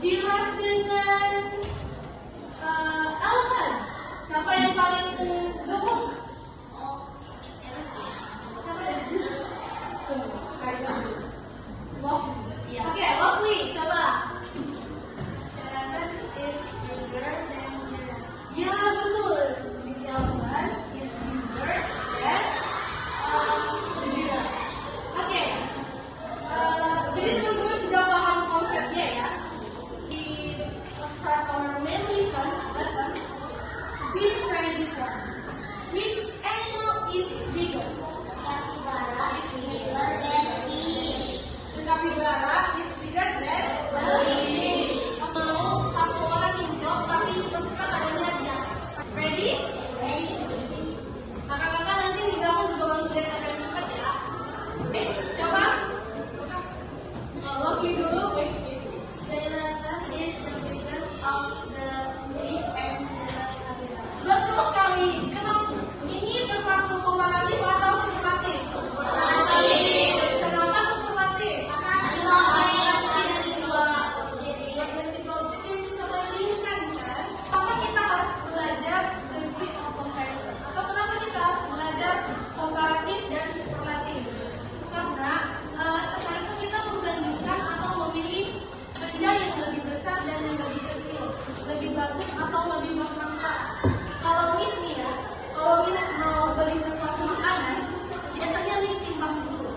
Jiran dengan elephant. Siapa yang paling gemuk? Oke, Lovely, coba. Elephant is bigger than giraffe. Ya, betul. The elephant is bigger than the giraffe. Oke. Jadi teman-teman sudah paham konsepnya ya. Di start our main lesson. Please try this one. Which animal is bigger? Capybara is bigger than fish. The capybara is bigger than the fish. Mau satu orang yang jawab tapi cepat-cepat adanya di atas. Ready? Ready? Kakak-kakak nanti di belakang juga bantu lihat agak cepat ya. Oke, coba. Kalau dulu. The elephant is the biggest of the fish and the capybara. Betul sekali. Kenapa? Ini termasuk komparatif atau superlatif? Kenapa superlatif? Dari tiga objek yang kita bandingkan kan? Kenapa kita harus belajar degree of comparison? Atau kenapa kita harus belajar komparatif dan superlatif? Karena sekarang itu kita membandingkan atau memilih benda yang lebih besar dan yang lebih kecil, lebih bagus atau lebih bermanfaat. Kalau Miss nih ya, kalau Miss mau beli sesuatu makanan, biasanya Miss timbang dulu.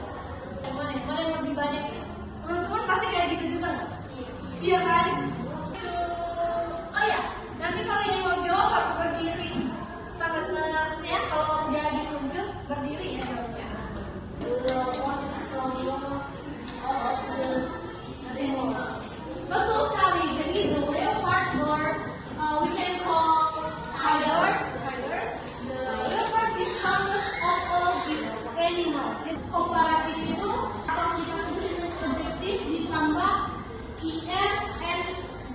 Mana yang lebih banyak ya? Teman-teman pasti kayak gitu juga nggak? Iya kan? Oh ya, nanti kalau yang mau jawab harus berdiri. Tangannya kalau udah ditunjuk berdiri ya jawabnya. Betul sekali. Jadi the leopard or we can call tiger. The leopard is strongest of all the animals. Jadi, komparatif itu atau kita sebut dengan adjektif ditambah er and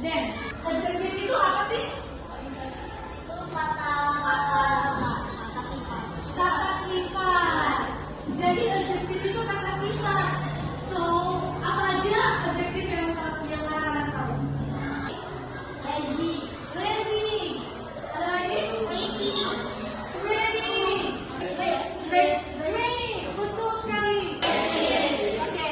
then. Adjektif itu apa sih? Itu kata sifat. Kata sifat. Jadi adjektif itu kata sifat. So apa aja adjektif yang kakak tahu? Lazy. Ada lagi? Ready. Betul sekali. Oke.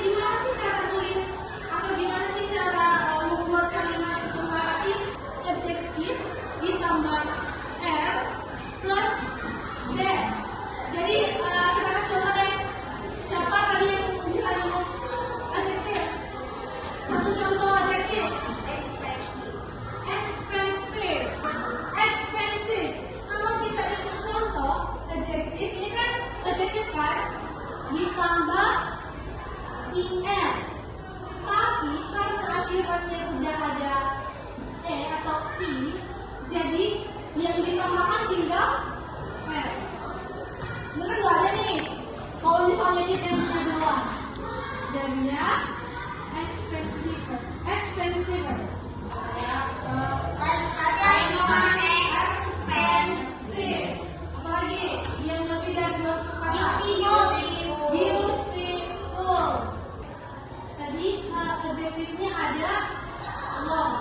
Gimana sih cara tulis atau gimana sih cara membuat kalimat komparatif? Adjektif ditambah r plus then. Jadi kita kasih contoh deh. Siapa tadi yang bisa nyebut adjektif? Satu contoh adjektif. Expensive. Kalau kita ikut contoh adjektif, ini kan adjektif kan ditambah er. Tapi karena akhirannya udah ada e atau i, jadi yang ditambahkan tinggal er. Ini kan nggak ada nih. Kalau misalnya kita yang doang, jadinya expensive. Expensive. Apalagi yang lebih dari 2 kata. Beautiful. Tadi adjektifnya ada long.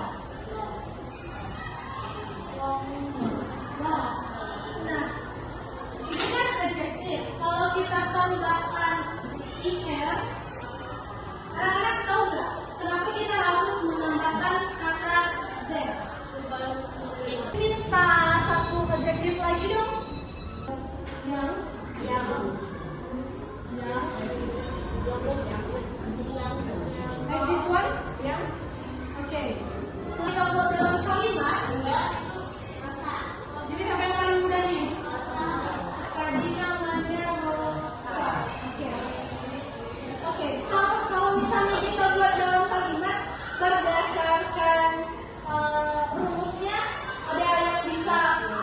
Nah, ini kan adjektif. Kalau kita tambahkan er, anak-anak tahu nggak kenapa kita harus menambahkan kata then? Kita satu adjektif lagi dong. Yang like this one? Yang? Oke. Kita buat dalam kalimat. Jadi siapa yang paling mudah nih? Tadi namanya Rosa. Oke. Kalau misalnya kita buat dalam kalimat berdasarkan rumusnya, ada yang bisa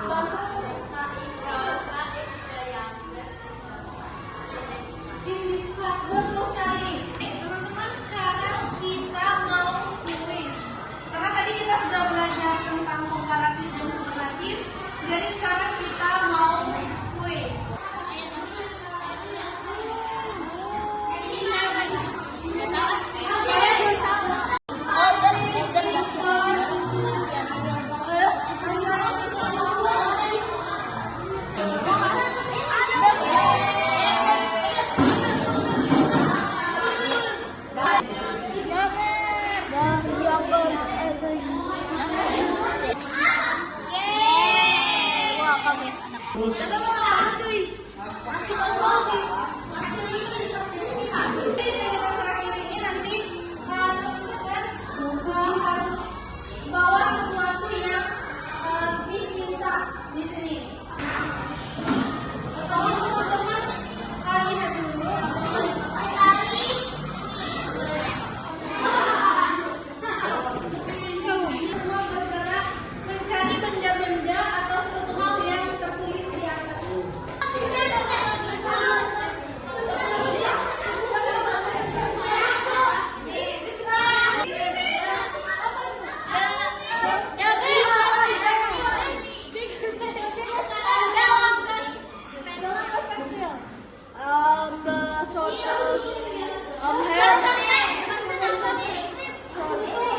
bantu? In this class, betul sekali. Teman-teman, sekarang kita mau kuis. Karena tadi kita sudah belajar tentang komparatif dan superlatif, jadi sekarang kita mau kuis. Coba sama cuy. Masuk lagi. Masuk ini. Jadi yang terakhir ini nanti teman-teman harus bawa sesuatu yang Miss minta di sini. Tolong teman-teman lihat dulu. Semua bergerak mencari benda-benda atau suatu hal yang tertulis di atas. The shortest hair.